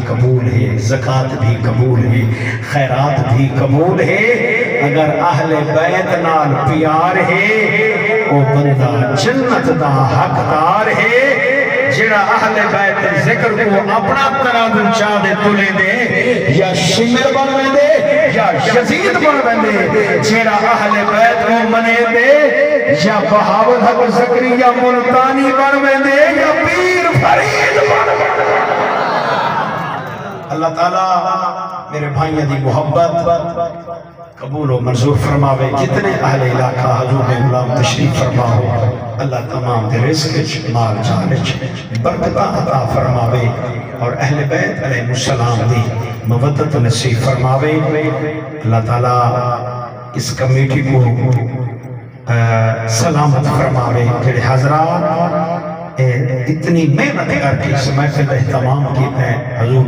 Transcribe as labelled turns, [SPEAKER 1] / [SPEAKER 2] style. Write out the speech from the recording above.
[SPEAKER 1] قبول ہے، زکوٰۃ بھی قبول ہے، خیرات بھی قبول ہے۔ اگر اہل بیت نال پیار ہے او بندہ جنت دا حقدار ہے۔ جڑا اہل بیت ذکر کو اپنا ترازو چاہ دے تلے دے، یا شمر بن دے یا یزید بن دے۔ جڑا اہل بیت کو منے دے، یا بہاول حق زکریا ملتانی بن دے یا پیر فرید بن دے۔ اللہ تعالیٰ میرے بھائیوں دی محبت قبول و منظور فرماوے۔ جتنے اہل علاقہ حضور غلام تشریف فرماو، اللہ تمام دے رزق مال جان برکتہ عطا فرماوے، اور اہل بیت علیہ السلام دی مودت نصیب فرماوے۔ اللہ تعالیٰ اس کمیٹی کو سلامت فرماوے۔ جڑے حضرات اتنی محنت کر کے اس محفل اہتمام کیتے ہیں، حضور